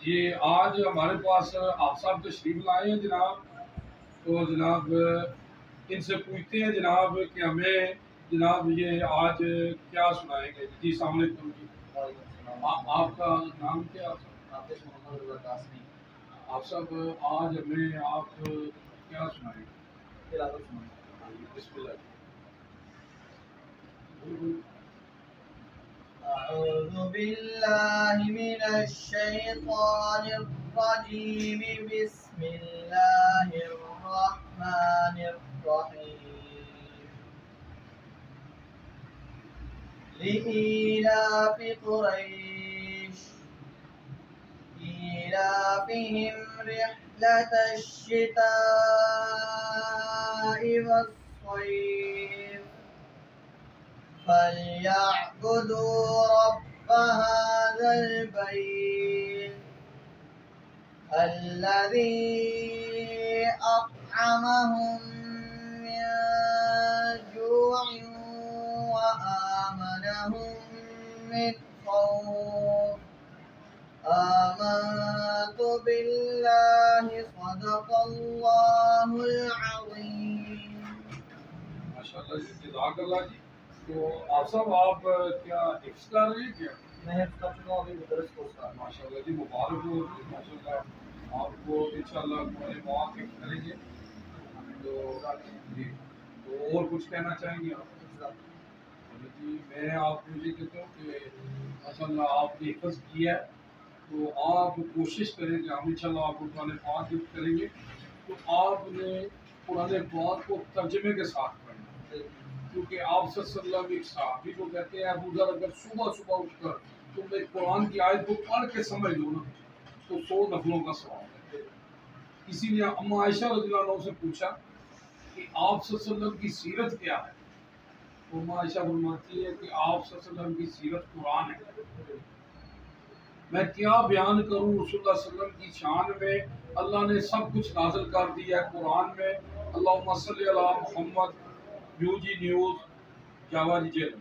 ये आज हमारे पास आप साहब तशरीफ लाए हैं जनाब। तो जनाब इनसे पूछते हैं जनाब कि हमें जनाब ये आज क्या सुनाएंगे। जी अस्सलाम वालेकुम जी। आपका नाम क्या है? हाफिज मोहम्मद रज़ा कासमी। आप साहब आज हमें आप क्या सुनाएंगे? तिलावत सुनाऊंगा। बिस्मिल्लाह। अऊज़ु बिल्लाहि मिनश शैतानिर रजीम। बिस्मिल्लाहिर रहमानिर रहीम। लिईलाफि कुरैश ईलाफिहिम रिह्लतश शिताइ वस्सैफ فليعبدوا رب هذا البيت الذي أطعمهم من جوع وآمنهم من خوف آمنت بالله صدق الله العظيम। माशाल्लाह जी, जज़ाकल्लाह जी। तो आप साहब आप क्या हिफ्ज़ कर रहे हैं क्या? मैं हिफ्ज़ कर चुका हूँ, अभी मुदर्रिस कोर्स कर रहा हूँ। माशाल्लाह जी, मुबारक हो जी, माशाल्लाह। आपको इंशाल्लाह कुरान पाक हिफ्ज़ करेंगे। तो जी, तो और कुछ कहना चाहेंगे आप? जी, मैं आपको ये कहता हूँ कि माशाल्लाह आपने हिफ्ज़ किया है, तो आप कोशिश करें कि हम इंशाल्लाह आपको कुरान पाक हिफ्ज़ करेंगे। तो आपने कुरान पाक को तर्जुमे के साथ पढ़ना, क्योंकि आप सल्लल्लाहु अलैहि वसल्लम एक सहाबी को कहते हैं, अबू ज़र अगर सुबह-सुबह उठकर तुम एक कुरान की आयत को पढ़ के समझ लो ना, तो 100 नफलों का सवाब है। इसीलिए अम्मा आयशा रज़ियल्लाहु अन्हा से पूछा कि आप सल्लल्लाहु अलैहि वसल्लम की सीरत क्या है? तो अम्मा आयशा फरमाती है कि आप सल्लल्लाहु अलैहि वसल्लम की सीरत कुरान है। मैं क्या बयान करूँ रसूलुल्लाह सल्लल्लाहु अलैहि वसल्लम की शान में। अल्लाह ने सब कुछ नाज़िल कर दिया है कुरान में। अल्लाहुम्मा सल्ली अला मुहम्मद यूजी न्यूज़ जावा जी जेल।